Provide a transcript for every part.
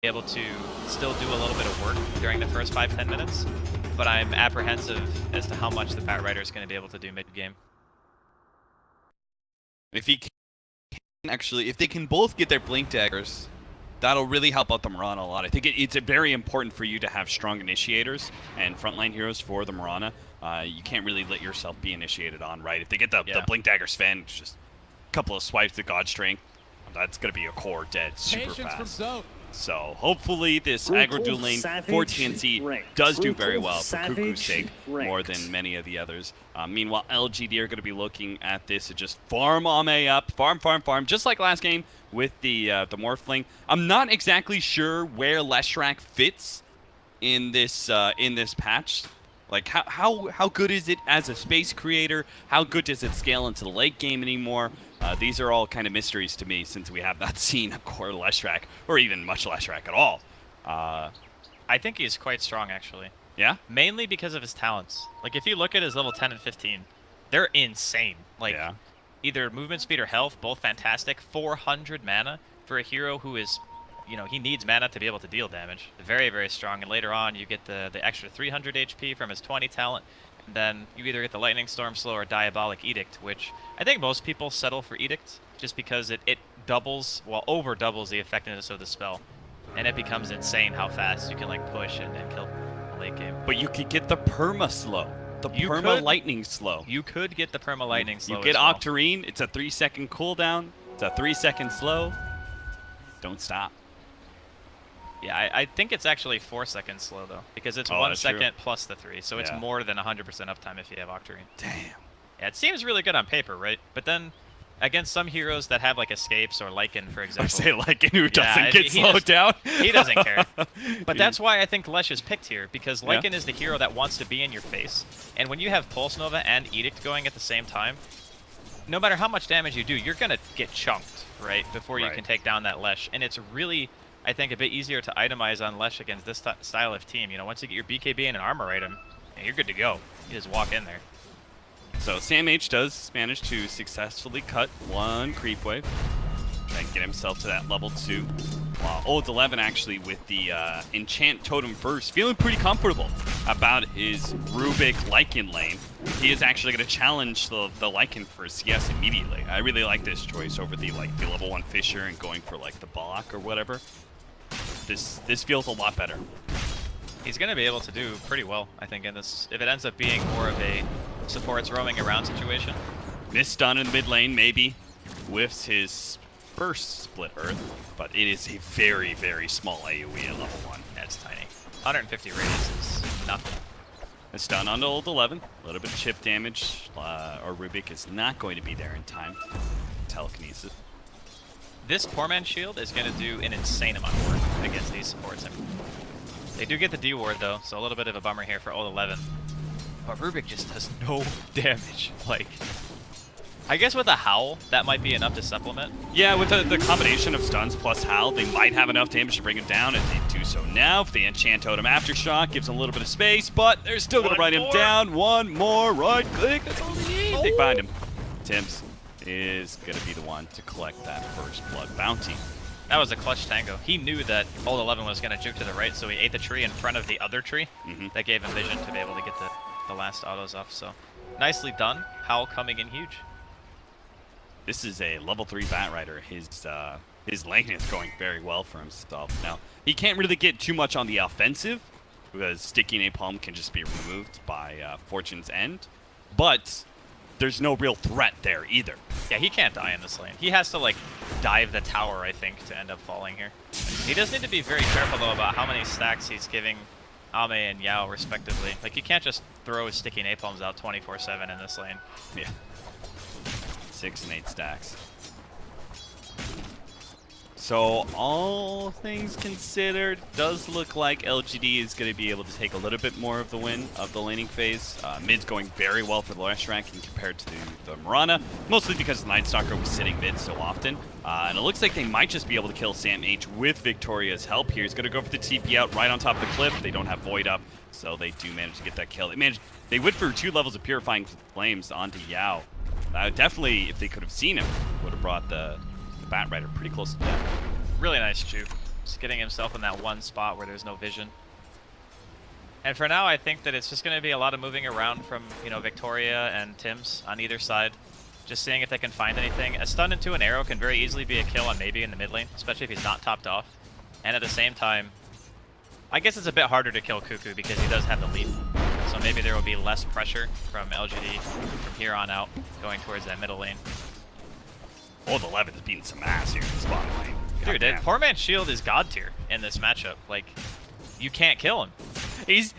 able to still do a little bit of work during the first 5-10 minutes, but I'm apprehensive as to how much the Batrider is going to be able to do mid-game. If he can actually, if they can both get their blink daggers, that'll really help out the Mirana a lot. I think it's very important for you to have strong initiators and frontline heroes for the Mirana. You can't really let yourself be initiated on, right? If they get the blink dagger Sven, it's just a couple of swipes to God Strength, that's going to be a core dead super fast. So hopefully this aggro duel lane for TNC does do very well for Cuckoo's sake, more than many of the others. Meanwhile, LGD are going to be looking at this to just farm Ame up, farm, just like last game with the Morphling. I'm not exactly sure where Leshrac fits in this patch. Like how good is it as a space creator? How good does it scale into the late game anymore? These are all kind of mysteries to me since we have not seen a core Leshrac or even much Leshrac at all. I think he's quite strong actually. Yeah? Mainly because of his talents. Like if you look at his level 10 and 15, they're insane. Like either movement speed or health, both fantastic. 400 mana for a hero who is, you know, he needs mana to be able to deal damage. Very, very strong. And later on, you get the extra 300 HP from his 20 talent. And then you either get the Lightning Storm Slow or Diabolic Edict, which I think most people settle for Edict just because it doubles, well, over doubles the effectiveness of the spell. And it becomes insane how fast you can like push and kill late game. But you could get the perma slow. The perma lightning slow. You could get the perma lightning slow. You get Octarine, it's a 3-second cooldown, it's a 3-second slow. Don't stop. Yeah, I think it's actually 4 seconds slow though, because it's 1 second plus the 3, so it's more than 100% uptime if you have Octarine. Damn. Yeah, it seems really good on paper, right? But then, against some heroes that have like escapes or Lycan, for example. I say Lycan who doesn't get slowed down. He doesn't care. But that's why I think Lesh is picked here, because Lycan is the hero that wants to be in your face. And when you have Pulse Nova and Edict going at the same time, no matter how much damage you do, you're going to get chunked, right? Before you can take down that Lesh. And it's really, I think, a bit easier to itemize on Lesh against this style of team. You know, once you get your BKB and an armor item, you're good to go. You just walk in there. So Sam H does manage to successfully cut one creep wave. Try and get himself to that level 2. Old 11 actually with the Enchant Totem first, feeling pretty comfortable about his Rubik Lycan lane. He is actually going to challenge the Lycan for CS immediately. I really like this choice over the level 1 Fissure and going for like the Balak or whatever. This feels a lot better. He's going to be able to do pretty well, I think, in this. If it ends up being more of a supports roaming around situation. Missed stun in mid lane, maybe. Whiffs his first split earth, but it is a very, very small AoE at level 1. That's tiny. 150 radius is nothing. A stun onto old 11. A little bit of chip damage, or Rubik is not going to be there in time. Telekinesis. This Poor Man's Shield is going to do an insane amount of work against these supports. They do get the D ward though, so a little bit of a bummer here for old 11. But Rubik just does no damage. Like, I guess with a Howl, that might be enough to supplement. Yeah, with the combination of stuns plus Howl, they might have enough damage to bring him down, and they do so now. If the Enchant Totem Aftershock gives him a little bit of space, but they're still going to write him down. One more right click, that's all they need. They find him. Tims is going to be the one to collect that first blood bounty. That was a clutch tango. He knew that old 11 was going to juke to the right, so he ate the tree in front of the other tree. That gave him vision to be able to get the last autos off, so nicely done. Howl coming in huge. This is a level 3 Batrider. His lane is going very well for himself. Now, he can't really get too much on the offensive because Sticky Napalm can just be removed by Fortune's End, but there's no real threat there either. Yeah, he can't die in this lane. He has to like dive the tower, I think, to end up falling here. He does need to be very careful though about how many stacks he's giving Ame and Yao respectively. Like he can't just throw his Sticky Napalms out 24/7 in this lane. Yeah. 6 and 8 stacks. So all things considered, does look like LGD is going to be able to take a little bit more of the win of the laning phase. Mid's going very well for the Leshrac compared to the Mirana, mostly because the Nightstalker was sitting mid so often. And it looks like they might just be able to kill Sam H with Victoria's help here. He's going to go for the TP out right on top of the cliff. They don't have Void up, so they do manage to get that kill. They went for 2 levels of Purifying Flames onto Yao. Definitely, if they could have seen him, would have brought the Batrider pretty close to death. Really nice juke. Just getting himself in that one spot where there's no vision. And for now, I think that it's just going to be a lot of moving around from, you know, Victoria and Tim's on either side. Just seeing if they can find anything. A stun into an arrow can very easily be a kill on maybe in the mid lane, especially if he's not topped off. And at the same time, I guess it's a bit harder to kill Cuckoo because he does have the lead. So maybe there will be less pressure from LGD from here on out going towards that middle lane. Oh, the 11 is beating some ass here in the spot lane. Dude, that poor man's shield is god tier in this matchup. Like, you can't kill him. He's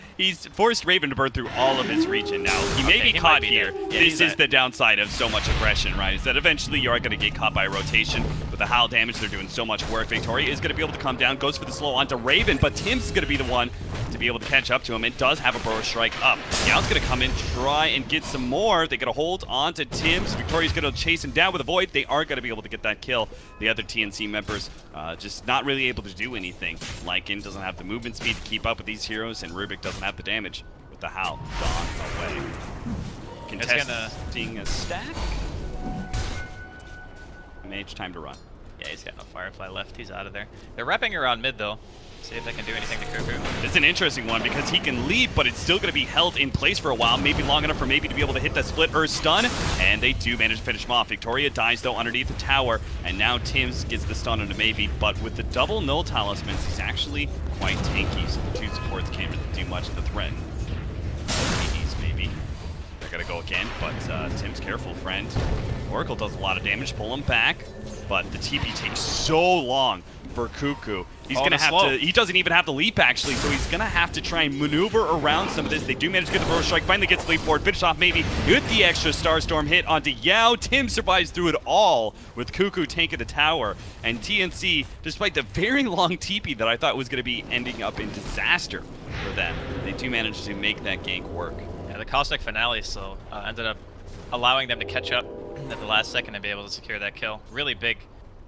forced Raven to burn through all of his region now. He may be caught here. Yeah, this is the downside of so much aggression, right? Is that eventually you are going to get caught by a rotation. With the Howl damage, they're doing so much work. Victoria is going to be able to come down, goes for the slow onto Raven, but Tim's going to be the one to be able to catch up to him. It does have a Burrow Strike up. Yao's going to come in, try and get some more. They get a hold on to Tim's. Victoria's going to chase him down with a Void. They are going to be able to get that kill. The other TNC members just not really able to do anything. Lycan doesn't have the movement speed to keep up with these heroes, and Rubik doesn't have the damage with the Howl gone away. Contesting a stack. Mage, time to run. Yeah, he's got no Firefly left. He's out of there. They're wrapping around mid, though. See if they can do anything to Cuckoo. It's an interesting one because he can leave, but it's still going to be held in place for a while, maybe long enough for maybe to be able to hit that split or stun, and they do manage to finish him off. Victoria dies, though, underneath the tower, and now Tim's gets the stun onto maybe, but with the double null talismans, he's actually quite tanky, so the two supports can't really do much to threaten. Maybe. They're going to go again, but Tim's careful, friend. Oracle does a lot of damage, pull him back, but the TP takes so long for Cuckoo. He's going to have to, he doesn't even have the leap actually, so he's going to have to try and maneuver around some of this. They do manage to get the Burrow Strike, finally gets the leap forward, finish off maybe with the extra Starstorm hit onto Yao. Tim survives through it all with Cuckoo tanking the tower, and TNC, despite the very long TP that I thought was going to be ending up in disaster for them, they do manage to make that gank work. Yeah, the Caustic Finale so ended up allowing them to catch up at the last second and be able to secure that kill. Really big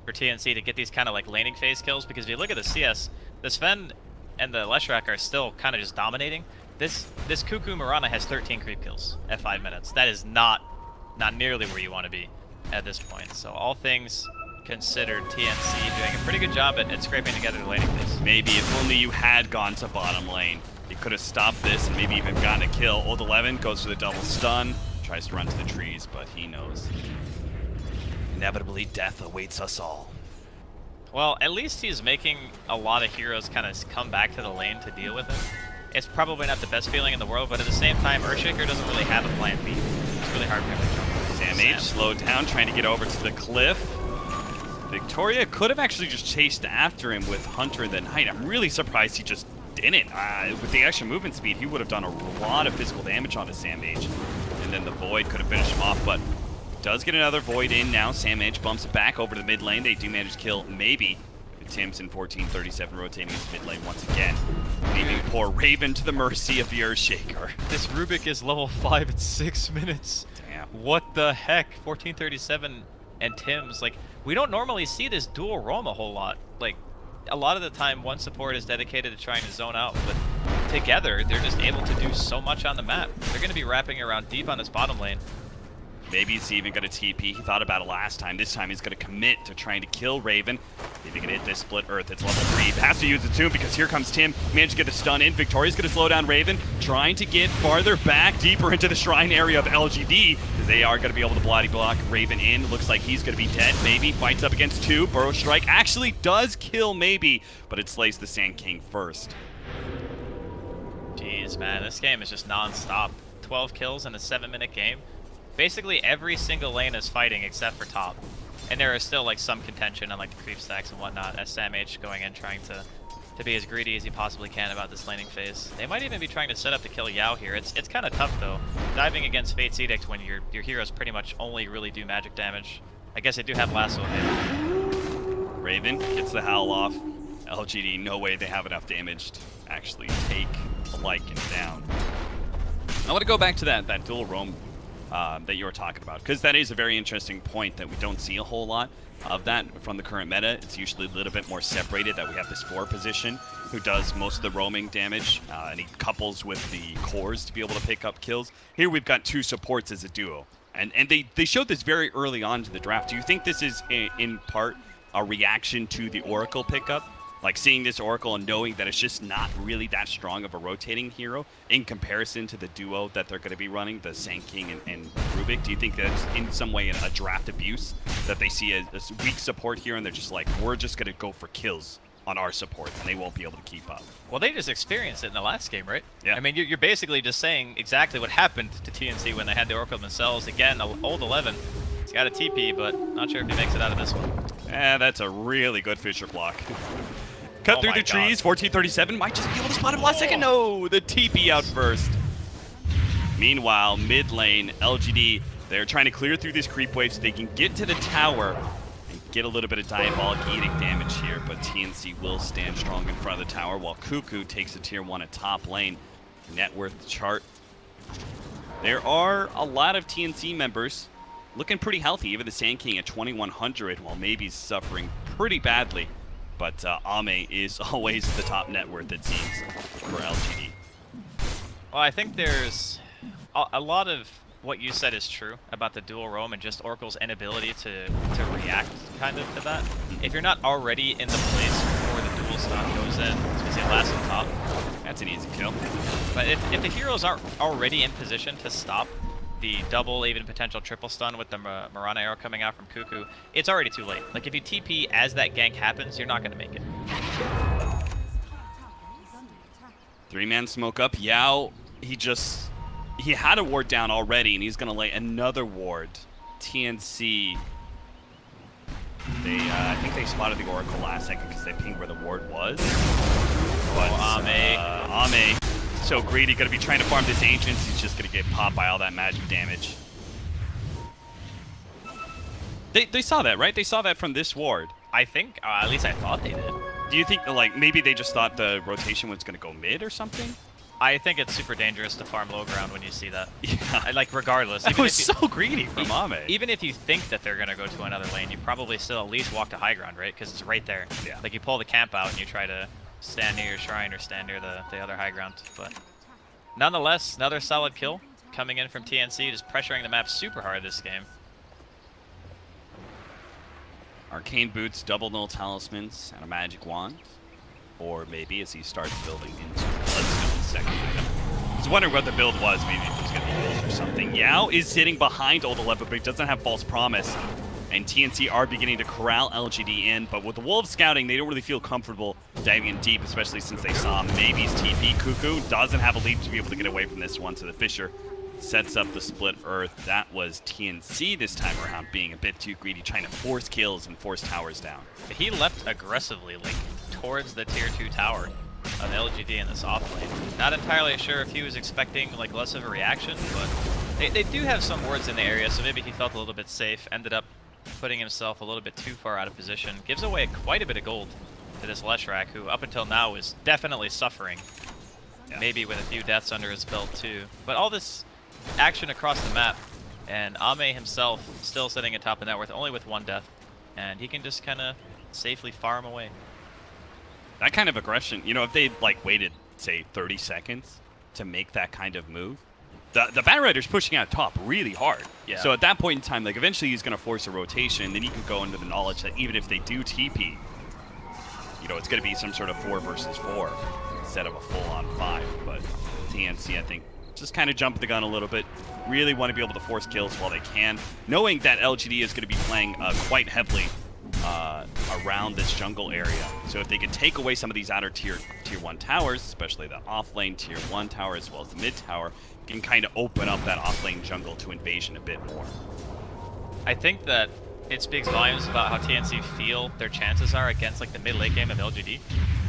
for TNC to get these kind of like laning phase kills, because if you look at the CS, the Sven and the Leshrac are still kind of just dominating. This Cuckoo Mirana has 13 creep kills at 5 minutes. That is not nearly where you want to be at this point. So all things considered, TNC doing a pretty good job at scraping together the laning phase. Maybe if only you had gone to bottom lane, you could have stopped this and maybe even gotten a kill. Old 11 goes for the double stun, tries to run to the trees, but he knows inevitably death awaits us all. Well, at least he's making a lot of heroes kind of come back to the lane to deal with him. It's probably not the best feeling in the world, but at the same time, Earthshaker doesn't really have a plan B. It's really hard for him to jump. Sam H slowed down, trying to get over to the cliff. Victoria could have actually just chased after him with Hunter the Knight. I'm really surprised he just didn't. With the extra movement speed, he would have done a lot of physical damage onto Sam H. And then the Void could have finished him off, but does get another Void in now. Sam H bumps it back over to the mid lane. They do manage to kill maybe. Timson 1437 rotating his mid lane once again, leaving poor Raven to the mercy of the Earthshaker. This Rubik is level 5 in 6 minutes. Damn. What the heck? 1437 and Tim's. Like, we don't normally see this dual roam a whole lot. Like, a lot of the time one support is dedicated to trying to zone out, but together they're just able to do so much on the map. They're going to be wrapping around deep on this bottom lane. Maybe he's even going to TP. He thought about it last time. This time he's going to commit to trying to kill Raven. If he can hit this split earth, it's level 3. Has to use it soon because here comes Tim. Managed to get the stun in. Victoria's going to slow down Raven. Trying to get farther back, deeper into the shrine area of LGD. They are going to be able to bloody block Raven in. Looks like he's going to be dead. Maybe fights up against 2. Burrow Strike actually does kill Maybe, but it slays the Sand King first. Jeez, man. This game is just non-stop. 12 kills in a 7-minute game. Basically every single lane is fighting except for top. And there is still like some contention on like the creep stacks and whatnot, as Sam H going in trying to be as greedy as he possibly can about this laning phase. They might even be trying to set up to kill Yao here. It's kind of tough though, diving against Fate's Edict when your heroes pretty much only really do magic damage. I guess they do have lasso available. Raven gets the Howl off. LGD, no way they have enough damage to actually take a Lycan down. I want to go back to that dual roam that you were talking about, because that is a very interesting point that we don't see a whole lot of that from the current meta. It's usually a little bit more separated, that we have this 4 position who does most of the roaming damage, and he couples with the cores to be able to pick up kills. Here we've got 2 supports as a duo, and they showed this very early on to the draft. Do you think this is in part a reaction to the Oracle pickup? Like seeing this Oracle and knowing that it's just not really that strong of a rotating hero in comparison to the duo that they're going to be running, the Sand King and Rubik. Do you think that's in some way a draft abuse that they see as weak support here and they're just like, we're just going to go for kills on our support and they won't be able to keep up? Well, they just experienced it in the last game, right? Yeah. I mean, you're basically just saying exactly what happened to TNC when they had the Oracle themselves. Again, old 11. He's got a TP, but not sure if he makes it out of this one. That's a really good Fisher block. Cut through the trees, 1437, might just be able to spot him last second. No, the TP out first. Meanwhile, mid lane, LGD, they're trying to clear through these creep waves so they can get to the tower and get a little bit of diabolic edict damage here, but TNC will stand strong in front of the tower while Cuckoo takes a tier 1 at top lane. Net worth chart. There are a lot of TNC members looking pretty healthy, even the Sand King at 2100, while Maybe's suffering pretty badly. But Ame is always the top net worth, it seems, for LGD. Well, I think there's a lot of what you said is true about the dual roam and just Oracle's inability to react kind of to that. If you're not already in the place before the dual stun goes in, it's going to say last on top. That's an easy kill. But if the heroes aren't already in position to stop the double, even potential triple stun with the Mirana arrow coming out from Cuckoo, it's already too late. Like, if you TP as that gank happens, you're not going to make it. 3-man smoke up. Yao, he had a ward down already, and he's going to lay another ward. TNC, I think they spotted the Oracle last second because they pinged where the ward was. But Ame, so greedy, going to be trying to farm this Ancients. He's just going to get popped by all that magic damage. They saw that, right? They saw that from this ward. I think, at least I thought they did. Do you think, like, maybe they just thought the rotation was going to go mid or something? I think it's super dangerous to farm low ground when you see that. Yeah. Like, regardless. That was so greedy from Ame. Even if you think that they're going to go to another lane, you probably still at least walk to high ground, right? Because it's right there. Yeah. Like, you pull the camp out and you try to stand near your shrine or stand near the other high ground. But nonetheless, another solid kill coming in from TNC, just pressuring the map super hard this game. Arcane Boots, double null talismans, and a magic wand. Or maybe as he starts building into Bloodstone's second item. I was wondering what the build was. Maybe it was going to be heals or something. Yao is sitting behind Old 11, but he doesn't have False Promise. And TNC are beginning to corral LGD in, but with the Wolves scouting, they don't really feel comfortable diving in deep, especially since they saw Maybe's TP. Cuckoo doesn't have a leap to be able to get away from this one, so the Fisher sets up the split earth. That was TNC this time around, being a bit too greedy, trying to force kills and force towers down. He leapt aggressively, like, towards the tier 2 tower of LGD in this off lane. Not entirely sure if he was expecting, like, less of a reaction, but they do have some wards in the area, so maybe he felt a little bit safe, ended up putting himself a little bit too far out of position. Gives away quite a bit of gold to this Leshrac, who up until now is definitely suffering. Yeah. Maybe with a few deaths under his belt too. But all this action across the map, and Ame himself still sitting atop the net worth, only with 1 death. And he can just kind of safely farm away. That kind of aggression, you know, if they like waited, say, 30 seconds to make that kind of move, the Batrider's pushing out top really hard. Yeah. So at that point in time, like, eventually he's going to force a rotation, and then you can go into the knowledge that even if they do TP, you know, it's going to be some sort of 4 versus 4 instead of a full-on 5. But TNC, I think, just kind of jumped the gun a little bit. Really want to be able to force kills while they can, knowing that LGD is going to be playing quite heavily around this jungle area. So if they can take away some of these outer tier 1 towers, especially the off lane tier 1 tower as well as the mid tower, can kind of open up that off lane jungle to invasion a bit more. I think that it speaks volumes about how TNC feel their chances are against, like, the mid late game of LGD,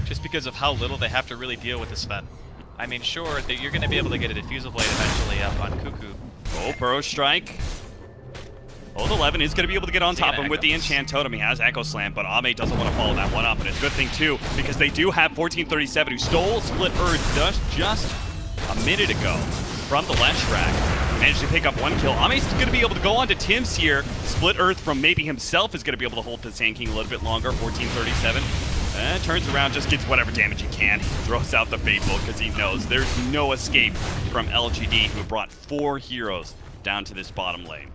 just because of how little they have to really deal with the Sven. I mean, sure, that you're going to be able to get a Diffusal Blade eventually up on Cuckoo. Oh, Burrow Strike. Old 11 is going to be able to get on top of him with the Enchant Totem. He has Echo Slam, but Ame doesn't want to follow that one up. And it's a good thing, too, because they do have 1437, who stole Split Earth just a minute ago from the Leshrac. Managed to pick up 1 kill. Ame's going to be able to go on to Tim's here. Split Earth from maybe himself is going to be able to hold the Sand King a little bit longer. 1437. Turns around, just gets whatever damage he can. He throws out the Fateful because he knows there's no escape from LGD, who brought 4 heroes down to this bottom lane.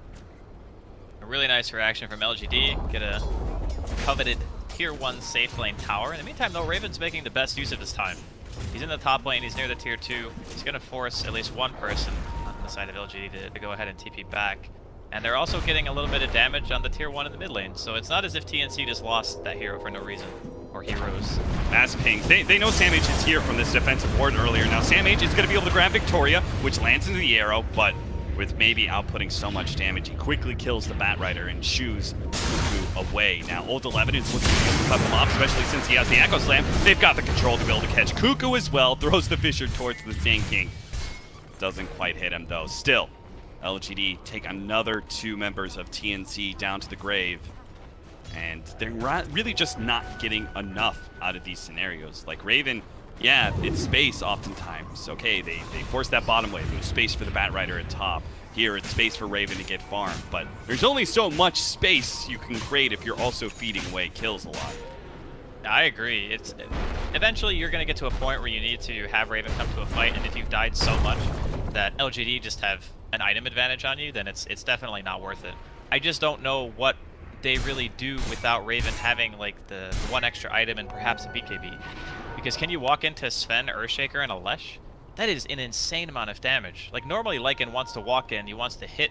A really nice reaction from LGD. Get a coveted tier 1 safe lane tower. In the meantime, though, Raven's making the best use of his time. He's in the top lane, he's near the tier 2. He's going to force at least one person on the side of LGD to go ahead and TP back. And they're also getting a little bit of damage on the tier 1 in the mid lane, so it's not as if TNC just lost that hero for no reason. Or heroes. Mass pings. They know Sam H is here from this defensive ward earlier. Now Sam H is going to be able to grab Victoria, which lands into the arrow, but with maybe outputting so much damage, he quickly kills the Batrider and shoos Cuckoo away. Now Old 11 is looking to be able to cut them off, especially since he has the Echo Slam. They've got the control to be able to catch Cuckoo as well. Throws the Fissure towards the Sand King. Doesn't quite hit him though. Still, LGD take another 2 members of TNC down to the grave. And they're really just not getting enough out of these scenarios. Like Raven, yeah, it's space oftentimes. Okay, they force that bottom wave. There's space for the Batrider at top. Here, it's space for Raven to get farmed. But there's only so much space you can create if you're also feeding away kills a lot. I agree. Eventually you're going to get to a point where you need to have Raven come to a fight, and if you've died so much that LGD just have an item advantage on you, then it's definitely not worth it. I just don't know what they really do without Raven having like the one extra item and perhaps a BKB. Because can you walk into Sven, Earthshaker, and a Lesh? That is an insane amount of damage. Like normally Lycan wants to walk in, he wants to hit,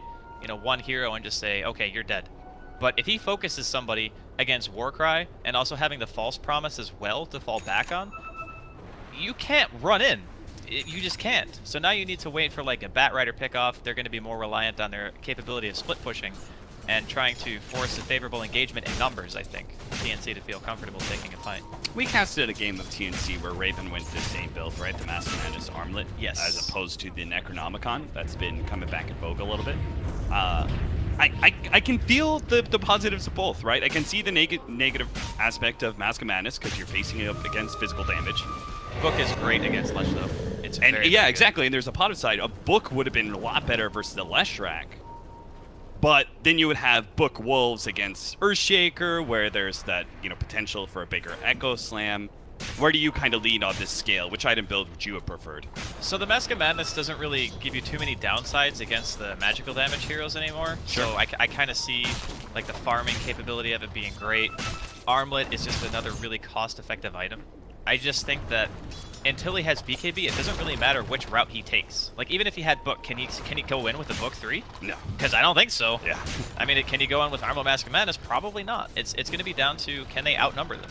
one hero and just say, okay, you're dead. But if he focuses somebody against Warcry and also having the false promise as well to fall back on, you can't run in. You just can't. So now you need to wait for like a Batrider pickoff. They're going to be more reliant on their capability of split pushing and trying to force a favorable engagement in numbers, I think, TNC to feel comfortable taking a fight. We casted a game of TNC where Raven went the same build, right? The Master Madness Armlet, yes, as opposed to the Necronomicon. That's been coming back in vogue a little bit. I can feel the positives of both, right? I can see the negative aspect of Mask of Madness because you're facing it up against physical damage. Book is great against Lesh, though. It's and very, yeah, very exactly. And there's a positive side. A Book would have been a lot better versus the Leshrac. But then you would have Book Wolves against Earthshaker, where there's that potential for a bigger Echo Slam. Where do you kind of lean on this scale? Which item build would you have preferred? So the Mask of Madness doesn't really give you too many downsides against the magical damage heroes anymore. Sure. So I kind of see like the farming capability of it being great. Armlet is just another really cost-effective item. I just think that until he has BKB, it doesn't really matter which route he takes. Like even if he had Book, can he go in with a Book 3? No. Because I don't think so. Yeah. I mean, can he go in with Armlet Mask of Madness? Probably not. It's going to be down to can they outnumber them.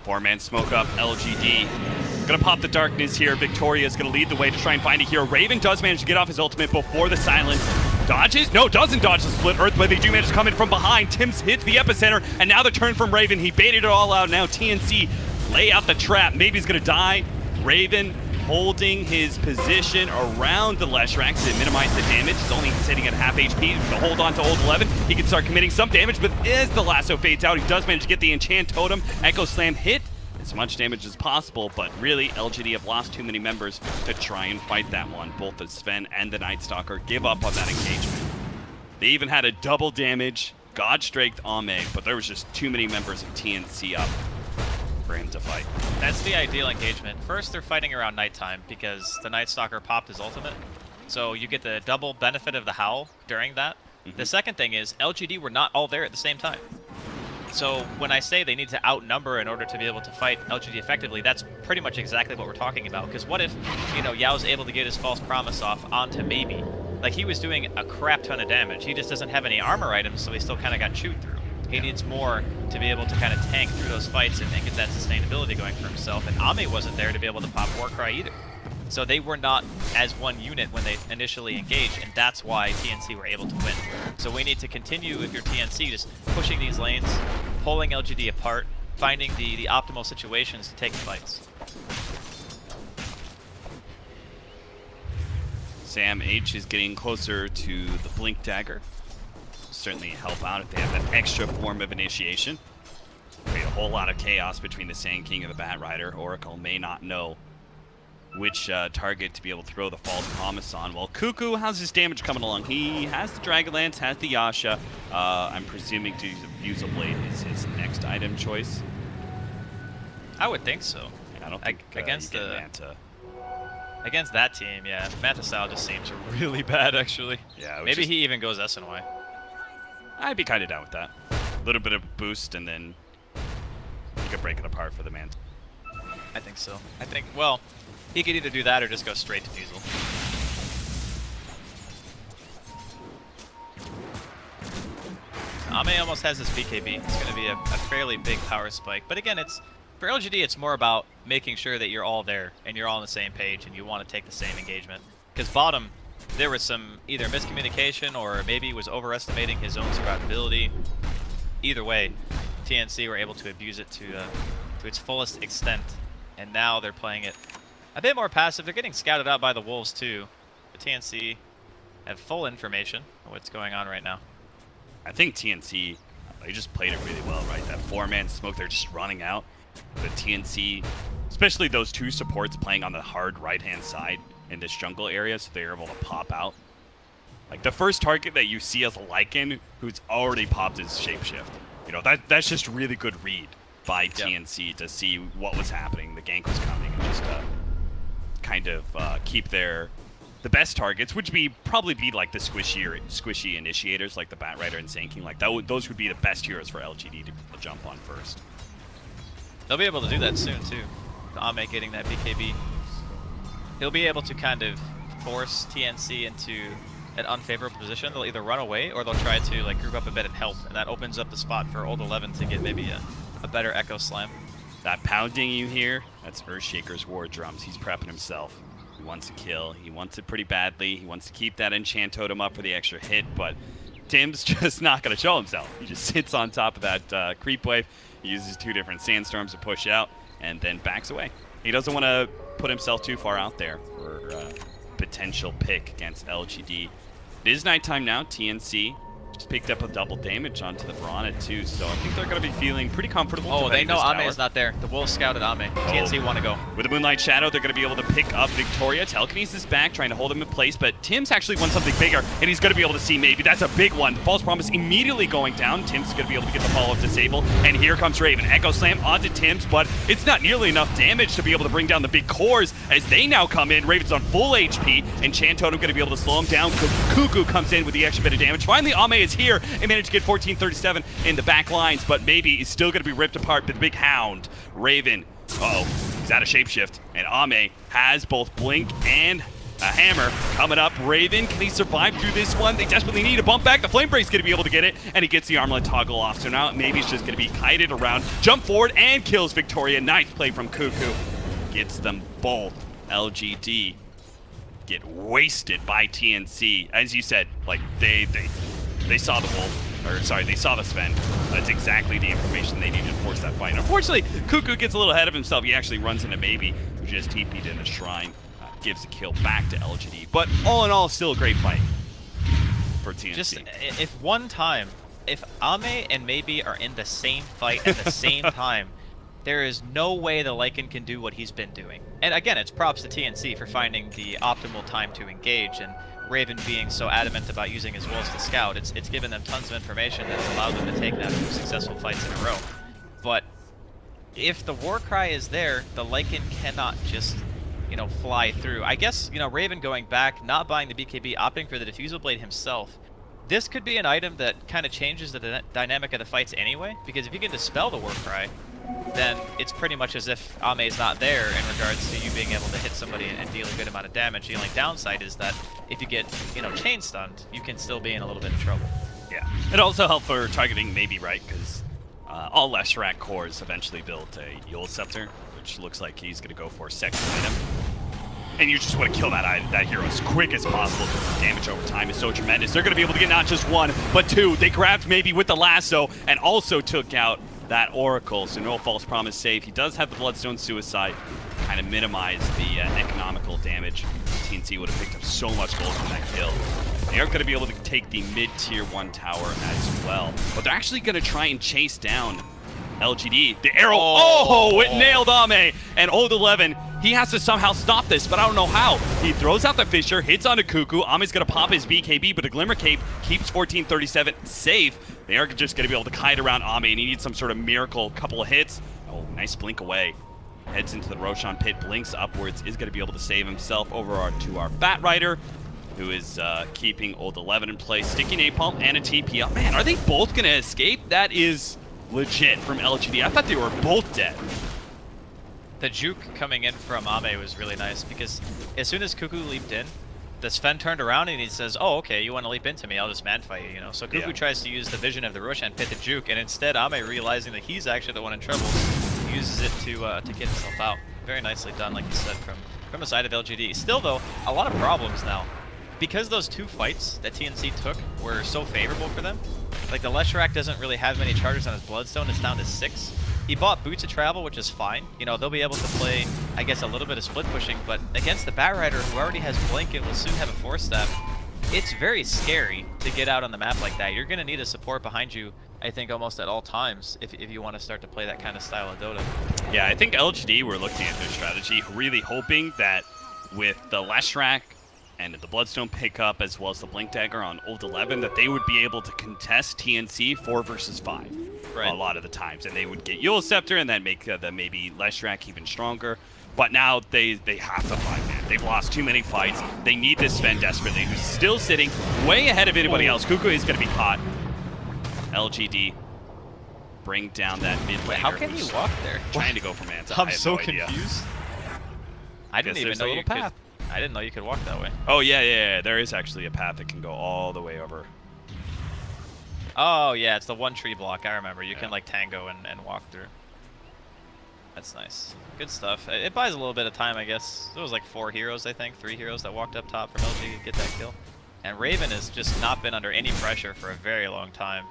4-man smoke up, LGD. Gonna pop the darkness here. Victoria is gonna lead the way to try and find a hero. Raven does manage to get off his ultimate before the silence. Dodges? No, doesn't dodge the split earth, but they do manage to come in from behind. Tim's hits the epicenter, and now the turn from Raven. He baited it all out. Now TNC lay out the trap. Maybe he's gonna die. Raven holding his position around the Leshrac to minimize the damage. He's only sitting at half HP. To hold on to Old 11, he can start committing some damage, but as the lasso fades out, he does manage to get the Enchant Totem. Echo Slam hit as much damage as possible, but really, LGD have lost too many members to try and fight that one. Both the Sven and the Night Stalker give up on that engagement. They even had a double damage God Strength Ame, but there was just too many members of TNC up for him to fight. That's the ideal engagement. First, they're fighting around nighttime because the Night Stalker popped his ultimate. So you get the double benefit of the Howl during that. The second thing is LGD were not all there at the same time. So when I say they need to outnumber in order to be able to fight LGD effectively, that's pretty much exactly what we're talking about. Because what if, Yao's able to get his false promise off onto Maybe? Like, he was doing a crap ton of damage. He just doesn't have any armor items, so he still kind of got chewed through. He needs more to be able to kind of tank through those fights and get that sustainability going for himself. And Ame wasn't there to be able to pop Warcry either. So they were not as one unit when they initially engaged, and that's why TNC were able to win. So we need to continue, if you're TNC, just pushing these lanes, pulling LGD apart, finding the optimal situations to take the fights. Sam H is getting closer to the Blink Dagger. Certainly help out if they have that extra form of initiation. Create a whole lot of chaos between the Sand King and the Batrider. Oracle may not know which target to be able to throw the false promise on. Well, Cuckoo, how's his damage coming along? He has the Dragonlance, has the Yasha. I'm presuming to use a blade is his next item choice. I would think so. I don't think against the Manta. Against that team, yeah. Manta style just seems really bad, actually. Yeah. Maybe he even goes SNY. I'd be kind of down with that. A little bit of boost and then could break it apart for the man. I think so. I think, well, he could either do that or just go straight to Diesel. Ame almost has this BKB. It's going to be a fairly big power spike. But again, for LGD, it's more about making sure that you're all there and you're all on the same page and you want to take the same engagement. Because bottom, there was some either miscommunication or maybe he was overestimating his own survivability. Either way, TNC were able to abuse it to its fullest extent. And now they're playing it a bit more passive. They're getting scouted out by the Wolves too. The TNC have full information of what's going on right now. I think TNC, they just played it really well, right? That 4-man smoke, they're just running out. The TNC, especially those 2 supports playing on the hard right-hand side in this jungle area, so they're able to pop out. Like, the first target that you see as a Lycan, who's already popped his shapeshift. You know, that's just really good read by TNC to see what was happening. The gank was coming, and just kind of keep the best targets, which probably be like the squishy initiators, like the Batrider and Sand Like those would be the best heroes for LGD to jump on first. They'll be able to do that soon too. Ame getting that BKB. He'll be able to kind of force TNC into an unfavorable position. They'll either run away or they'll try to like group up a bit and help, and that opens up the spot for Old 11 to get maybe a better Echo Slam. That pounding you hear, that's Earthshaker's war drums. He's prepping himself. He wants to kill. He wants it pretty badly. He wants to keep that enchant totem up for the extra hit, but Tim's just not going to show himself. He just sits on top of that creep wave. He uses 2 different sandstorms to push out and then backs away. He doesn't want to put himself too far out there for a potential pick against LGD. It is nighttime now. TNC just picked up a double damage onto the Piranha too, so I think they're going to be feeling pretty comfortable. Oh, they know Ame tower. is not there. The Wolves scouted Ame. TNC want to go. With the Moonlight Shadow, they're going to be able to pick up Victoria. Telekinesis back, trying to hold him in place, but Tim's actually won something bigger, and he's going to be able to see maybe. That's a big one. False Promise immediately going down. Tim's going to be able to get the follow-up disable, and here comes Raven. Echo Slam onto Tim's, but it's not nearly enough damage to be able to bring down the big cores as they now come in. Raven's on full HP, and Chan Totem going to be able to slow him down. Cuckoo comes in with the extra bit of damage. Finally, Ame is here and managed to get 1437 in the back lines, but maybe he's still going to be ripped apart by the big hound. Raven, he's out of shapeshift, and Ame has both blink and a hammer coming up. Raven, can he survive through this one? They desperately need a bump back. The Flame Break's going to be able to get it, and he gets the armlet toggle off. So now maybe it's just going to be kited around, jump forward, and kills Victoria. Nice play from Cuckoo. Gets them both. LGD get wasted by TNC. As you said, like, they saw the wolf. Or, sorry, they saw the Sven. That's exactly the information they needed to force that fight. Unfortunately, Cuckoo gets a little ahead of himself. He actually runs into Maybe, who just TP'd in a shrine. Gives the kill back to LGD. But all in all, still a great fight for TNC. Just, if one time, if Ame and Maybe are in the same fight at the same time, there is no way the Lycan can do what he's been doing. And again, it's props to TNC for finding the optimal time to engage, and Raven being so adamant about using his wolves to scout. It's given them tons of information that's allowed them to take that 2 successful fights in a row. But if the Warcry is there, the Lycan cannot just, fly through. I guess, Raven going back, not buying the BKB, opting for the Diffusal Blade himself. This could be an item that kind of changes the dynamic of the fights anyway, because if you can dispel the Warcry, then it's pretty much as if Ame's not there in regards to you being able to hit somebody and deal a good amount of damage. The only downside is that if you get, chain stunned, you can still be in a little bit of trouble. Yeah, it also helped for targeting Maybe, right? Because all Leshrac cores eventually built a Yule Scepter, which looks like he's going to go for a second item. And you just want to kill that hero as quick as possible because the damage over time is so tremendous. They're going to be able to get not just 1, but 2. They grabbed Maybe with the lasso and also took out that Oracle, so no False Promise save. He does have the Bloodstone Suicide, kind of minimize the economical damage. TNC would have picked up so much gold from that kill. They are going to be able to take the mid-tier 1 tower as well, but they're actually going to try and chase down LGD. The arrow, it nailed Ame, and Old 11, he has to somehow stop this, but I don't know how. He throws out the Fissure, hits onto Cuckoo. Ame's going to pop his BKB, but a Glimmer Cape keeps 1437 safe. They are just going to be able to kite around Ame, and he needs some sort of miracle, couple of hits. Oh, nice blink away. Heads into the Roshan pit, blinks upwards, is going to be able to save himself over to our Batrider, who is keeping Old 11 in place. Sticky Napalm and a TP up. Man, are they both going to escape? That is legit from LGD. I thought they were both dead. The juke coming in from Ame was really nice because as soon as Cuckoo leaped in, the Sven turned around and he says, oh, okay, you want to leap into me, I'll just man fight you, you know? So Cuckoo tries to use the vision of the Roshan pit to juke, and instead Ame, realizing that he's actually the one in trouble, uses it to get himself out. Very nicely done, like you said, from the side of LGD. Still, though, a lot of problems now. Because those 2 fights that TNC took were so favorable for them, like the Leshrac doesn't really have many charges on his Bloodstone, it's down to 6. He bought Boots of Travel, which is fine. You know, they'll be able to play, I guess, a little bit of split pushing, but against the Batrider, who already has Blink and will soon have a Force Staff, it's very scary to get out on the map like that. You're going to need a support behind you, I think, almost at all times if you want to start to play that kind of style of Dota. Yeah, I think LGD were looking at their strategy, really hoping that with the Leshrac and the Bloodstone pickup, as well as the Blink Dagger on Old 11, that they would be able to contest TNC 4 versus 5 a lot of the times. And they would get Eul Scepter and then make the maybe Leshrac even stronger. But now they have to fight, man. They've lost too many fights. They need this Sven desperately, who's still sitting way ahead of anybody else. Cuckoo is going to be caught. LGD bring down that mid laner. Wait, how can he walk there? Trying to go for Manta. I'm so confused. I didn't even know you path. I didn't know you could walk that way. Oh, yeah. There is actually a path that can go all the way over. Oh, yeah, it's the 1 tree block. I remember. You can, like, tango and walk through. That's nice. Good stuff. It buys a little bit of time, I guess. There was, like, 4 heroes, I think. 3 heroes that walked up top from LG to get that kill. And Raven has just not been under any pressure for a very long time.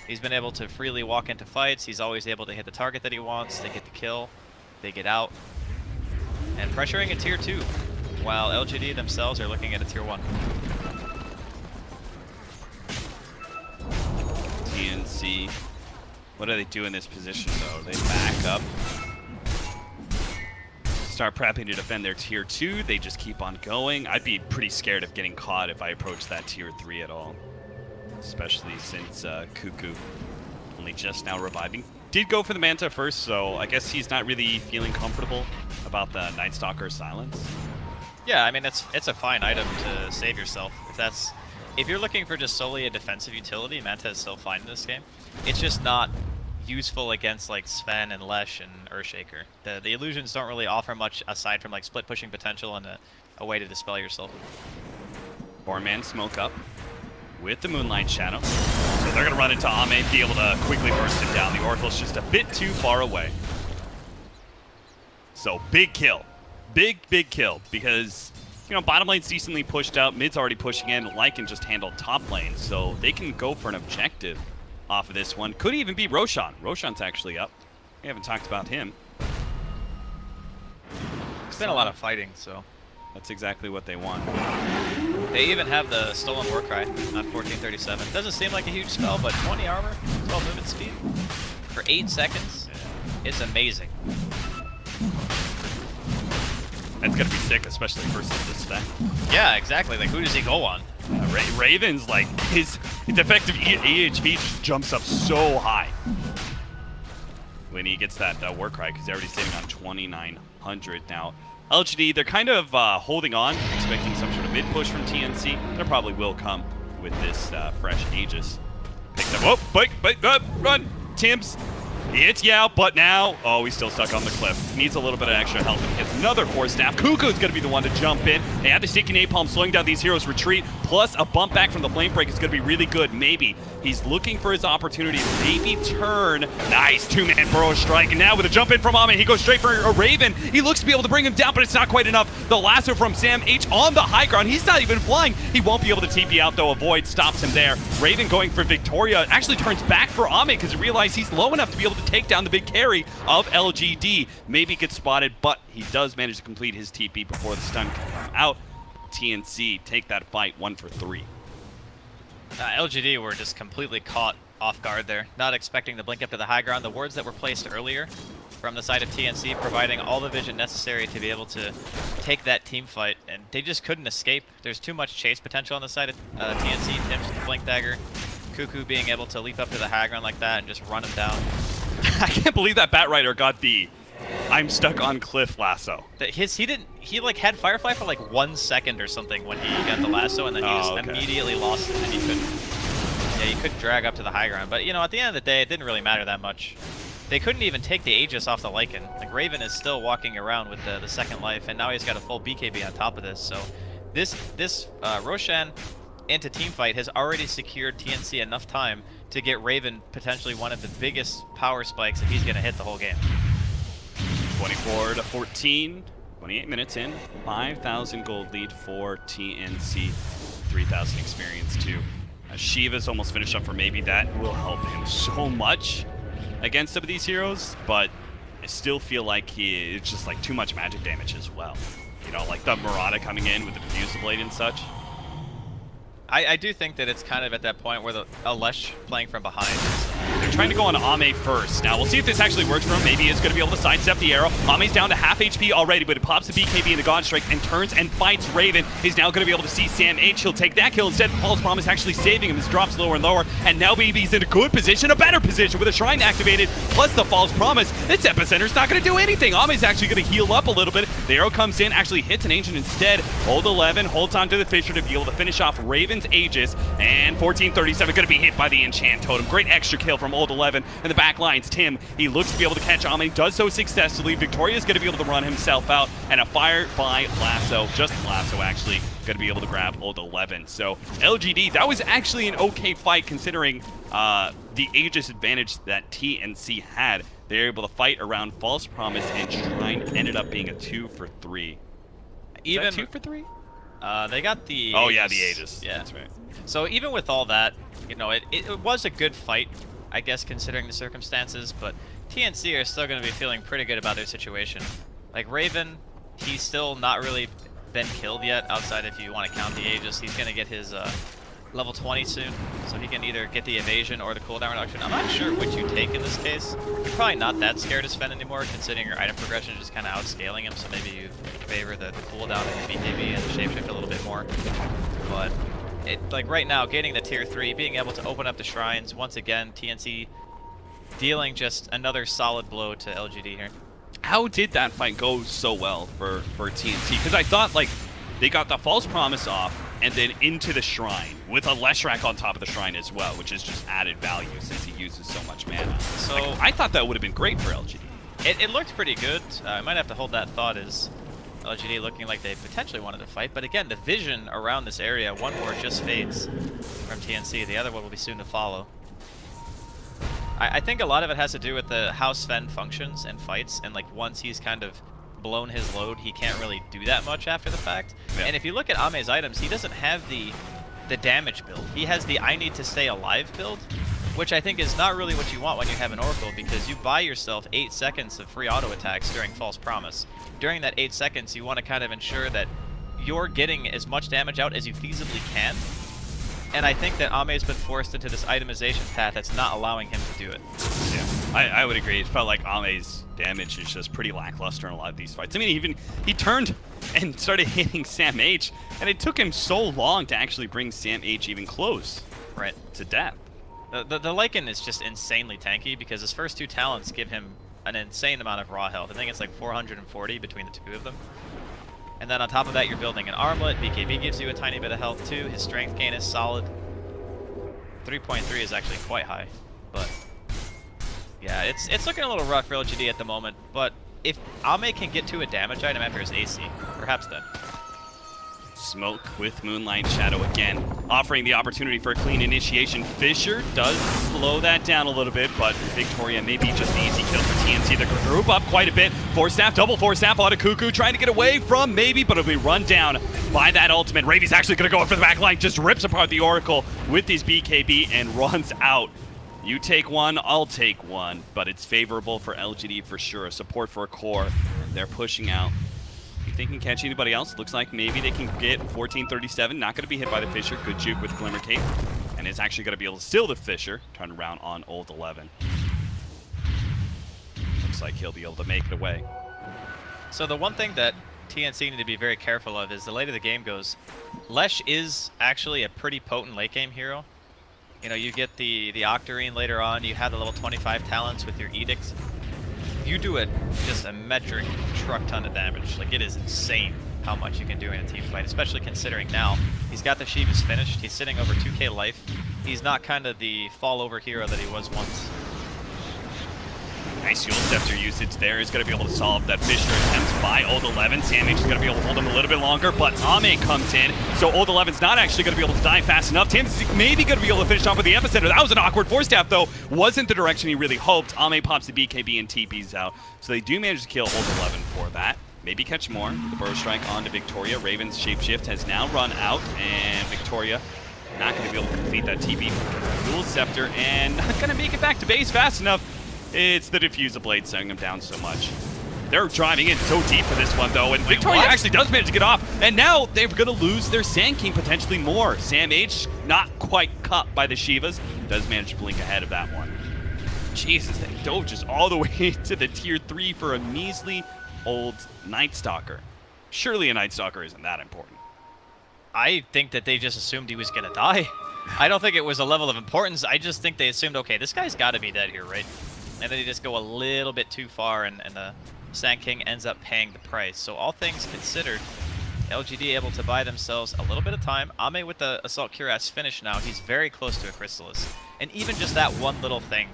He's been able to freely walk into fights. He's always able to hit the target that he wants. They get the kill. They get out. And pressuring a tier 2. While LGD themselves are looking at a tier 1. TNC. What do they do in this position, though? They back up. Start prepping to defend their tier 2. They just keep on going. I'd be pretty scared of getting caught if I approached that tier 3 at all. Especially since Cuckoo only just now reviving. Did go for the Manta first, so I guess he's not really feeling comfortable about the Night Stalker silence. Yeah, I mean, it's a fine item to save yourself. If you're looking for just solely a defensive utility, Manta is still fine in this game. It's just not useful against like Sven and Lesh and Earthshaker. The illusions don't really offer much aside from like split pushing potential and a way to dispel yourself. Bornman smoke up with the Moonlight Shadow. So they're gonna run into Ame, be able to quickly burst him down. The Oracle's just a bit too far away. So big kill. Big kill, because, you know, bottom lane's decently pushed out, mid's already pushing in, Lycan just handled top lane, so they can go for an objective off of this one. Could even be Roshan. Roshan's actually up. We haven't talked about him. It's been a lot of fighting, so. That's exactly what they want. They even have the Stolen Warcry on 1437. Doesn't seem like a huge spell, but 20 armor, 12 movement speed for 8 seconds. It's amazing. That's gonna be sick, especially versus this deck. Yeah, exactly. Like, who does he go on? Raven's like his effective EHP just jumps up so high when he gets that Warcry, because he's already sitting on 2,900 now. LGD, they're kind of holding on, expecting some sort of mid push from TNC. There probably will come with this fresh Aegis. Pick them up. Run, Tims. It's Yao, but now, oh, he's still stuck on the cliff. Needs a little bit of extra help and gets another Force Staff. Cuckoo's going to be the one to jump in. They have the Sticky Napalm slowing down these heroes' retreat, plus a bump back from the Flame Break is going to be really good. Maybe. He's looking for his opportunity. Maybe turn. Nice two-man burrow strike. And now with a jump in from Ame, he goes straight for a Raven. He looks to be able to bring him down, but it's not quite enough. The lasso from Sam H on the high ground. He's not even flying. He won't be able to TP out, though. A Void stops him there. Raven going for Victoria. Actually turns back for Ame because he realized he's low enough to be able to take down the big carry of LGD. Maybe gets spotted, but he does manage to complete his TP before the stun can come out. TNC take that fight 1 for 3. LGD were just completely caught off guard there, not expecting the blink up to the high ground. The wards that were placed earlier from the side of TNC providing all the vision necessary to be able to take that team fight, and they just couldn't escape. There's too much chase potential on the side of TNC. Tim's with the blink dagger, Cuckoo being able to leap up to the high ground like that and just run him down. I can't believe that Batrider got the I'm stuck on cliff lasso. He like had Firefly for like 1 second or something when he got the lasso, and then he just immediately lost it and he couldn't. Yeah, Yeah, you could drag up to the high ground, but you know, at the end of the day, it didn't really matter that much. They couldn't even take the Aegis off the Lycan. Like, Raven is still walking around with the second life, and now he's got a full BKB on top of this. So this Roshan into teamfight has already secured TNC enough time to get Raven potentially one of the biggest power spikes if he's going to hit the whole game. 24 to 14, 28 minutes in, 5,000 gold lead for TNC, 3,000 experience too. Shiva's almost finished up for maybe that will help him so much against some of these heroes, but I still feel like it's just like too much magic damage as well. You know, like the Murata coming in with the Diffuser Blade and such. I do think that it's kind of at that point where the Lesh playing from behind is, they're trying to go on Ame first. Now, we'll see if this actually works for him. Maybe he's going to be able to sidestep the arrow. Ame's down to half HP already, but it pops the BKB and the God Strike and turns and fights Raven. He's now going to be able to see Sam H. He'll take that kill. Instead, False Promise actually saving him. This drops lower and lower, and now BB's in a good position, a better position with a Shrine activated, plus the False Promise. This Epicenter's not going to do anything. Ame's actually going to heal up a little bit. The arrow comes in, actually hits an Ancient instead. Old 11 holds on to the Fissure to be able to finish off Raven's Aegis, and 1437 going to be hit by the Enchant Totem. Great extra kill from Old 11. In the back lines, Tim, he looks to be able to catch Ame, does so successfully. Victoria's going to be able to run himself out, and a fire by Lasso, just Lasso actually, going to be able to grab Old 11. So LGD, that was actually an okay fight considering the Aegis advantage that TNC had. They were able to fight around False Promise, and Shrine ended up being a 2 for 3. even 2 for 3? They got the Oh Aegis. yeah, the Aegis. Yeah, That's right. So even with all that, you know, it was a good fight, I guess, considering the circumstances, but TNC are still going to be feeling pretty good about their situation. Like, Raven, he's still not really been killed yet, outside if you want to count the Aegis. He's going to get his level 20 soon, so he can either get the evasion or the cooldown reduction. I'm not sure which you take in this case. You're probably not that scared to spend anymore, considering your item progression is just kind of outscaling him, so maybe you favor the cooldown and the BKB and the shapeshift a little bit more. But like right now, getting the tier 3, being able to open up the shrines, once again, TNC dealing just another solid blow to LGD here. How did that fight go so well for TNC? Because I thought, like, they got the False Promise off, and then into the Shrine, with a Leshrac on top of the Shrine as well, which is just added value since he uses so much mana. So like, I thought that would have been great for LGD. It looked pretty good. I might have to hold that thought as LGD looking like they potentially wanted to fight, but again, the vision around this area, one more just fades from TNC, the other one will be soon to follow. I think a lot of it has to do with how Sven functions and fights, and like once he's kind of blown his load, he can't really do that much after the fact. Yeah. And if you look at Ame's items, he doesn't have the damage build. He has the I need to stay alive build, which I think is not really what you want when you have an Oracle, because you buy yourself 8 seconds of free auto attacks during False Promise. During that 8 seconds, you want to kind of ensure that you're getting as much damage out as you feasibly can. And I think that Ame's been forced into this itemization path that's not allowing him to do it. Yeah, I would agree. It felt like Ame's damage is just pretty lackluster in a lot of these fights. I mean, he turned and started hitting Sam H, and it took him so long to actually bring Sam H even close to death. The Lycan is just insanely tanky because his first 2 talents give him an insane amount of raw health. I think it's like 440 between the 2 of them. And then on top of that, you're building an armlet. BKB gives you a tiny bit of health too. His strength gain is solid. 3.3 is actually quite high, but yeah, it's looking a little rough for LGD at the moment. But if Ame can get to a damage item after his AC, perhaps then. Smoke with Moonlight Shadow again, offering the opportunity for a clean initiation. Fissure does slow that down a little bit, but Victoria may be just the easy kill for TNC. They're going to group up quite a bit. Force Staff, double Force Staff on a Cuckoo, trying to get away from maybe, but it'll be run down by that ultimate. Ravi's actually going to go for the back line, just rips apart the Oracle with his BKB and runs out. You take one, I'll take one, but it's favorable for LGD for sure. Support for a core, they're pushing out. If they can catch anybody else, looks like maybe they can get 1437. Not going to be hit by the Fissure. Good juke with Glimmer Cape. And is actually going to be able to steal the Fissure. Turn around on Old 11. Looks like he'll be able to make it away. So the one thing that TNC need to be very careful of is the later the game goes, Lesh is actually a pretty potent late game hero. You know, you get the Octarine later on, you have the level 25 talents with your Edicts. you do just a metric truck ton of damage. Like, it is insane how much you can do in a team fight, especially considering now he's got the Shivas finished. He's sitting over 2k life. He's not kind of the fall over hero that he was once. Nice Yule Scepter usage there. He's going to be able to solve that Fisher attempt by Old 11. Sam H is going to be able to hold him a little bit longer, but Ame comes in, so Old 11's not actually going to be able to die fast enough. TNC maybe going to be able to finish off with the Epicenter. That was an awkward force staff, though. Wasn't the direction he really hoped. Ame pops the BKB and TP's out, so they do manage to kill Old 11 for that. Maybe catch more. The Burrow Strike onto Victoria. Raven's Shapeshift has now run out, and Victoria not going to be able to complete that TP. Yule Scepter, and not going to make it back to base fast enough. It's the Diffuser Blade sending him down so much. They're driving in so deep for this one, though, and Victoria actually does manage to get off, and now they're going to lose their Sand King potentially more. Sam H, not quite cut by the Shivas, does manage to blink ahead of that one. Jesus, they dove just all the way to the tier 3 for a measly old Night Stalker. Surely a Night Stalker isn't that important. I think that they just assumed he was going to die. I don't think it was a level of importance. I just think they assumed, okay, this guy's got to be dead here, right? And then they just go a little bit too far, and the Sand King ends up paying the price. So all things considered, LGD able to buy themselves a little bit of time. Ame with the Assault Cuirass finish now. He's very close to a Chrysalis. And even just that one little thing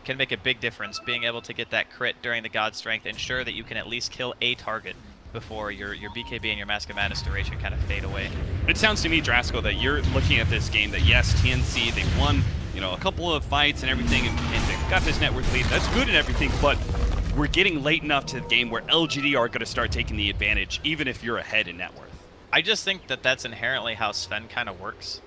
can make a big difference. Being able to get that crit during the God Strength, ensure that you can at least kill a target before your BKB and your Mask of Madness duration kind of fade away. It sounds to me, Drasko, that you're looking at this game that, yes, TNC, they won, you know, a couple of fights and everything, and they got this net worth lead. That's good and everything, but we're getting late enough to the game where LGD are going to start taking the advantage, even if you're ahead in net worth. I just think that that's inherently how Sven kind of works,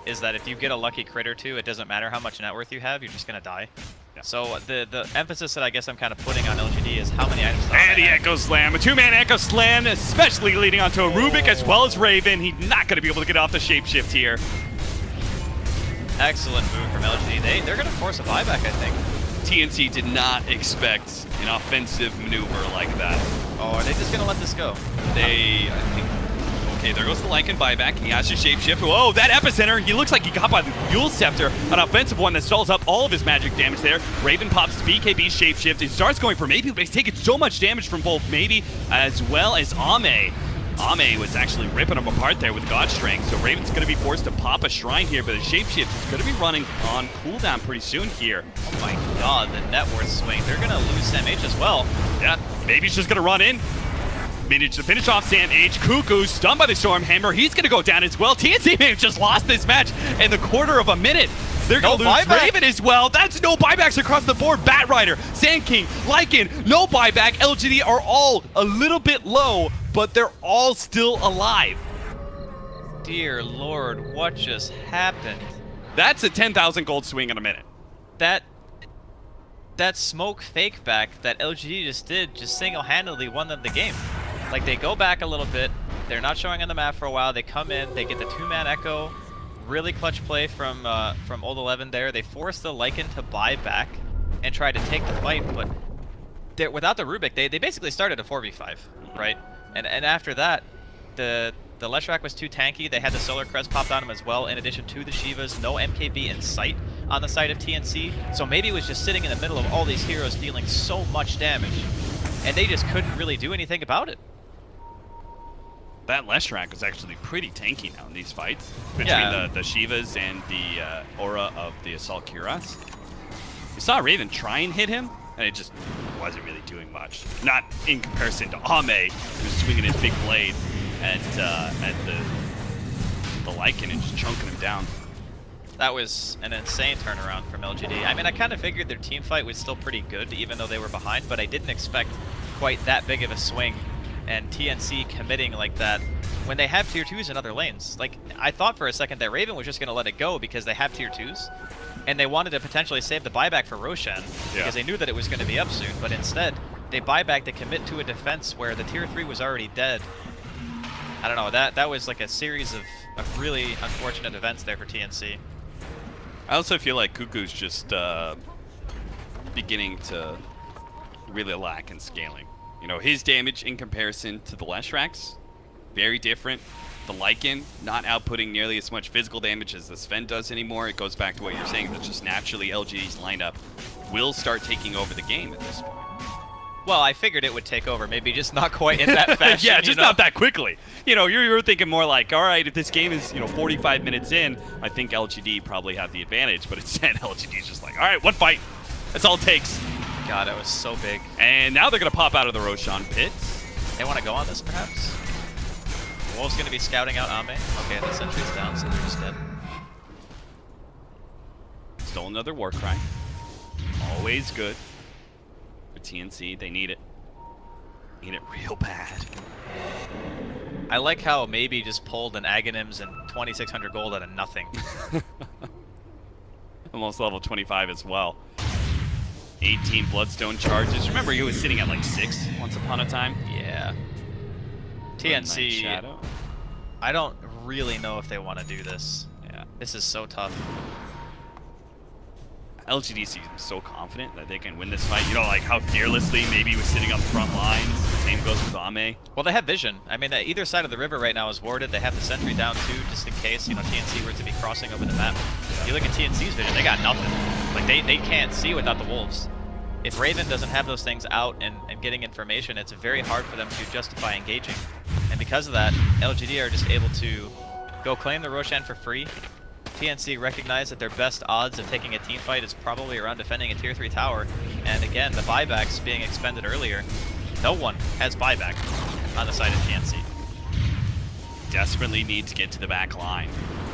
is that if you get a lucky crit or two, it doesn't matter how much net worth you have, you're just going to die. Yeah. So the emphasis that I guess I'm kind of putting on LGD is how many items. And the Echo Slam, a two-man Echo Slam, especially leading onto a Rubik as well as Raven. He's not going to be able to get off the Shapeshift here. Excellent move from LGD. They're going to force a buyback, I think. TNC did not expect an offensive maneuver like that. Oh, are they just going to let this go? I think. Okay, there goes the Lycan buyback. He has to Shapeshift. Whoa, that Epicenter! He looks like he got by the Yule Scepter, an offensive one that stalls up all of his magic damage there. Raven pops BKB Shapeshift. He starts going for Maybe, but he's taking so much damage from both Maybe as well as Ame. Ame was actually ripping him apart there with God Strength, so Raven's going to be forced to pop a Shrine here, but the Shapeshift is going to be running on cooldown pretty soon here. Oh my god, the net worth swing. They're going to lose Sam H as well. Yeah, Maybe he's just going to run in. Managed to finish off Sam H. Cuckoo stunned by the Storm Hammer. He's going to go down as well. TNC may have just lost this match in the quarter of a minute. They're going to lose Raven as well. That's no buybacks across the board. Bat Rider, Sand King, Lycan, no buyback. LGD are all a little bit low, but they're all still alive. Dear Lord, what just happened? That's a 10,000 gold swing in a minute. That smoke fake back that LGD just did just single-handedly won them the game. Like, they go back a little bit, they're not showing on the map for a while, they come in, they get the two-man Echo, really clutch play from Old 11 there. They force the Lycan to buy back and try to take the fight, but without the Rubik, they basically started a 4v5, right? And after that, the Leshrac was too tanky. They had the Solar Crest popped on him as well, in addition to the Shivas. No MKB in sight on the side of TNC. So maybe it was just sitting in the middle of all these heroes dealing so much damage, and they just couldn't really do anything about it. That Leshrac was actually pretty tanky now in these fights. Between the Shivas and the Aura of the Assault Cuirass. We saw Raven try and hit him, and it just wasn't really doing much. Not in comparison to Ame, who's swinging his big blade at the Lycan and just chunking him down. That was an insane turnaround from LGD. I mean, I kind of figured their team fight was still pretty good, even though they were behind, but I didn't expect quite that big of a swing. And TNC committing like that when they have tier 2s in other lanes. Like, I thought for a second that Raven was just going to let it go because they have tier 2s, and they wanted to potentially save the buyback for Roshan because they knew that it was going to be up soon, but instead, they buyback to commit to a defense where the tier 3 was already dead. I don't know, that was like a series of really unfortunate events there for TNC. I also feel like Cuckoo's just beginning to really lack in scaling. You know, his damage in comparison to the Leshrac's, very different. The Lycan not outputting nearly as much physical damage as the Sven does anymore. It goes back to what you're saying, that just naturally LGD's lineup will start taking over the game at this point. Well, I figured it would take over, maybe just not quite in that fashion. Yeah, just not that quickly. You know, you're thinking more like, all right, if this game is 45 minutes in, I think LGD probably have the advantage. But instead, LGD's just like, all right, one fight. That's all it takes. God, it was so big. And now they're gonna pop out of the Roshan pits. They want to go on this, perhaps. Wolf's gonna be scouting out Ame. Okay, the sentry's down, so they're just dead. Still another war cry. Always good. For TNC, they need it. Need it real bad. I like how maybe just pulled an Aghanims and 2,600 gold out of nothing. Almost level 25 as well. 18 Bloodstone charges. Remember, he was sitting at like 6 once upon a time? Yeah. TNC, I don't really know if they want to do this. Yeah. This is so tough. LGD seems so confident that they can win this fight. You know, like how fearlessly maybe he was sitting up front lines. Same goes with Ame. Well, they have vision. I mean, either side of the river right now is warded. They have the sentry down too, just in case, TNC were to be crossing over the map. If you look at TNC's vision, they got nothing. Like, they can't see without the wolves. If Raven doesn't have those things out and getting information, it's very hard for them to justify engaging. And because of that, LGD are just able to go claim the Roshan for free. TNC recognize that their best odds of taking a team fight is probably around defending a tier 3 tower. And again, the buybacks being expended earlier, no one has buyback on the side of TNC. Desperately need to get to the back line.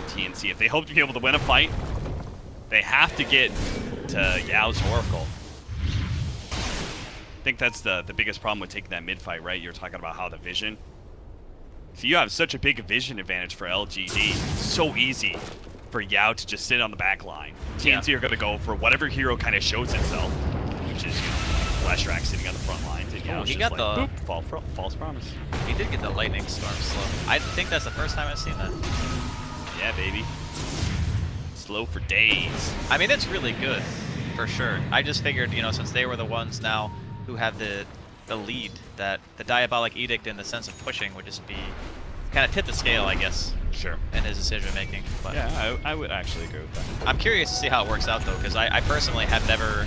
TNC, if they hope to be able to win a fight, they have to get to Yao's Oracle. I think that's the biggest problem with taking that mid fight, right? You're talking about how the vision. So you have such a big vision advantage for LGD. It's so easy for Yao to just sit on the back line. TNC are going to go for whatever hero kind of shows itself, which is Leshrac sitting on the front lines. And Yao's he just got like, the boop, false promise. He did get the lightning storm slow. I think that's the first time I've seen that. Yeah, baby. Slow for days. I mean, it's really good, for sure. I just figured, since they were the ones now who have the lead, that the Diabolic Edict in the sense of pushing would just be kind of tip the scale, I guess. Sure. In his decision making. But yeah, I would actually agree with that. I'm curious to see how it works out though, because I personally have never.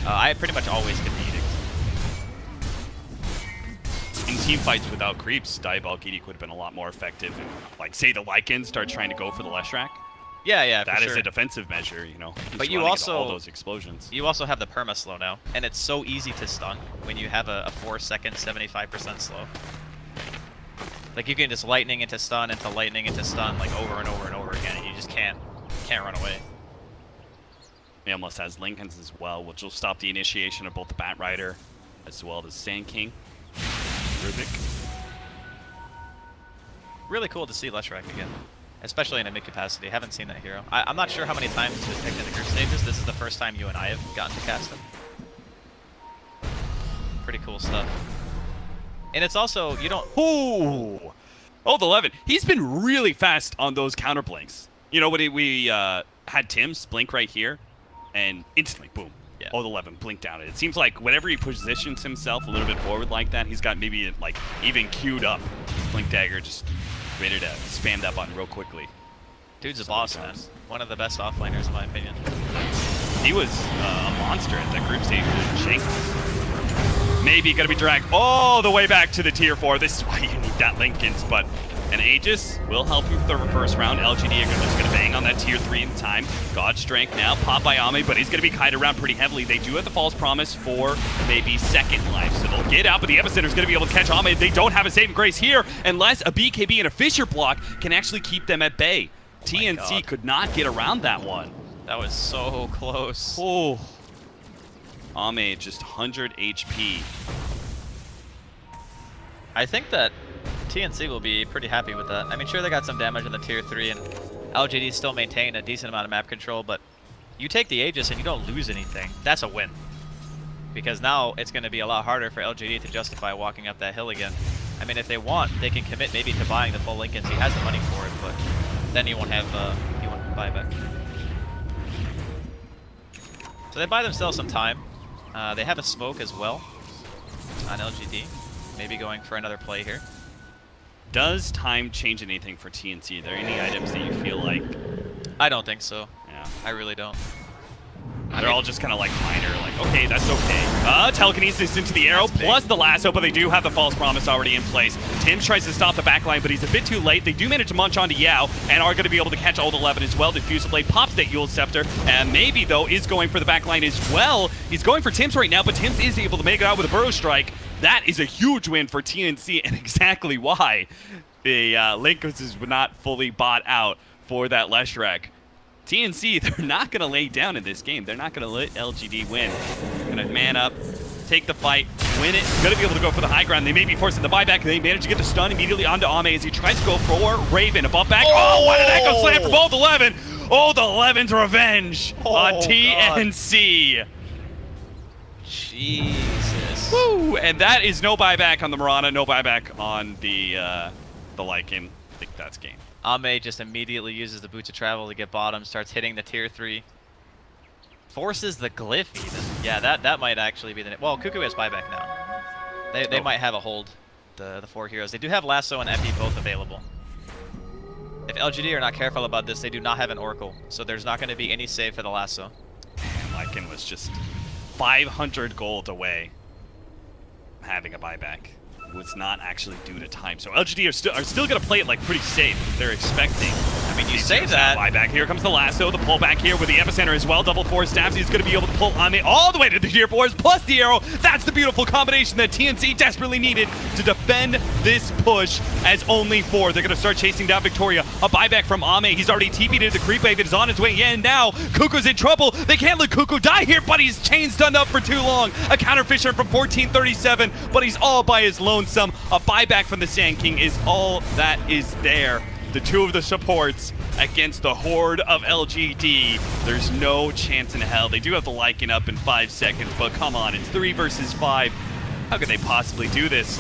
I pretty much always get the Edict. In team fights without creeps, Diabolic Edict would have been a lot more effective. And, like, say the Lycans start trying to go for the Leshrac. Yeah, That for is a defensive measure, But you also all those explosions. You also have the perma slow now, and it's so easy to stun when you have a 4-second 75% slow. Like, you can just lightning into stun like over and over and over again, and you just can't run away. He almost has Lincolns as well, which will stop the initiation of both the Bat Rider as well as Sand King. Rubik. Really cool to see Leshrac again, especially in a mid capacity. Haven't seen that hero. I'm not sure how many times he's been picked in the group stages. This is the first time you and I have gotten to cast him. Pretty cool stuff. And it's also, you don't... Ooh! Old 11. He's been really fast on those counter blinks. When we had Tim's blink right here, and instantly, boom. Yeah. Old 11 blinked down. It seems like whenever he positions himself a little bit forward like that, he's got maybe like even queued up. Blink Dagger just ready to spam that button real quickly. Dude's a boss, man. One of the best offlaners, in my opinion. He was a monster at that group stage with Shanks. Maybe gonna be dragged all the way back to the tier 4. This is why you need that Lincolns, but an Aegis will help you with the first round. LGD are just gonna bang on that tier 3 in time. God Strength now, pop by Ame, but he's gonna be kited around pretty heavily. They do have the false promise for maybe second life, so they'll get out, but the Epicenter is gonna be able to catch Ame. They don't have a saving grace here, unless a BKB and a Fissure block can actually keep them at bay. TNC could not get around that one. That was so close. Oh. Ame just 100 HP. I think that TNC will be pretty happy with that. I mean, sure, they got some damage in the tier 3, and LGD still maintain a decent amount of map control, but you take the Aegis and you don't lose anything. That's a win. Because now it's going to be a lot harder for LGD to justify walking up that hill again. I mean, if they want, they can commit maybe to buying the full Lincolns. He has the money for it, but then you won't have buyback. So they buy themselves some time. They have a smoke as well on LGD. Maybe going for another play here. Does time change anything for TNC? Are there any items that you feel like... I don't think so. Yeah. I really don't. They're all just kind of like minor, like, okay, that's okay. Telekinesis into the arrow, plus the lasso, but they do have the false promise already in place. Tim's tries to stop the backline, but he's a bit too late. They do manage to munch onto Yao, and are going to be able to catch Old 11 as well. Diffusive Blade pops that Yule Scepter, and maybe, though, is going for the backline as well. He's going for Tim's right now, but Tim's is able to make it out with a Burrow Strike. That is a huge win for TNC, and exactly why the Linkers is not fully bought out for that Leshrac. TNC, they're not going to lay down in this game. They're not going to let LGD win. Going to man up, take the fight, win it. Going to be able to go for the high ground. They may be forcing the buyback. They manage to get the stun immediately onto Ame as he tries to go for Raven. A bump back. Oh, what an echo slam for both 11. Oh, the 11's revenge on TNC. God. Jesus. Woo! And that is no buyback on the Mirana, no buyback on the Lycan. I think that's game. Ame just immediately uses the Boots of Travel to get bottom, starts hitting the tier 3. Forces the Glyph even. Yeah, that might actually be the... Well, Cuckoo has buyback now. They might have a hold, the 4 heroes. They do have Lasso and Epi both available. If LGD are not careful about this, they do not have an Oracle, so there's not going to be any save for the Lasso. Lycan was just 500 gold away from having a buyback. Was not actually due to time. So LGD are still going to play it like pretty safe. They're expecting. I mean, you say that. Buyback. Here comes the lasso. The pullback here with the epicenter as well. Double 4 stabs. He's going to be able to pull Ame all the way to the tier 4s plus the arrow. That's the beautiful combination that TNC desperately needed to defend this push as only 4. They're going to start chasing down Victoria. A buyback from Ame. He's already TP'd into the creep wave. It is on his way in now. Kuku's in trouble. They can't let Cuckoo die here, but he's chain stunned up for too long. A counter fisher from 1437, but he's all by his lonesome. A buyback from the Sand King is all that is there. The 2 of the supports against the horde of LGD. There's no chance in hell. They do have the Lycan up in 5 seconds, but come on, it's 3 versus 5. How could they possibly do this?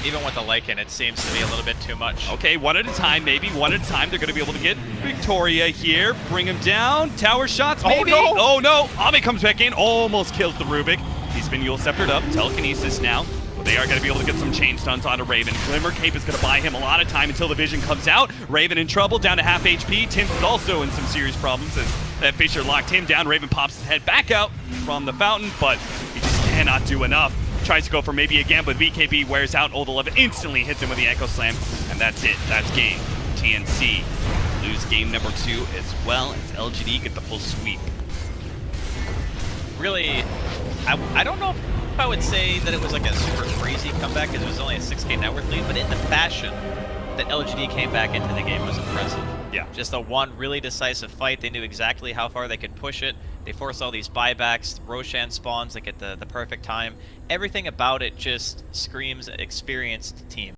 Even with the Lycan, it seems to be a little bit too much. Okay, one at a time, maybe. One at a time. They're going to be able to get Victoria here. Bring him down. Tower shots, maybe. Oh, no. Ame comes back in. Almost kills the Rubik. He's been Yule Sceptered up. Telekinesis now. But they are going to be able to get some chain stuns onto Raven. Glimmer Cape is going to buy him a lot of time until the vision comes out. Raven in trouble, down to half HP. Tim is also in some serious problems as that Fisher locked him down. Raven pops his head back out from the fountain, but he just cannot do enough. Tries to go for maybe again, but VKB wears out. Old 11 instantly hits him with the Echo Slam, and that's it. That's game. TNC lose game number 2 as well as LGD get the full sweep. Really, I don't know if I would say that it was like a super crazy comeback because it was only a 6k net worth lead, but in the fashion that LGD came back into the game was impressive. Yeah. Just a one really decisive fight. They knew exactly how far they could push it. They forced all these buybacks, Roshan spawns like at the perfect time. Everything about it just screams experienced team.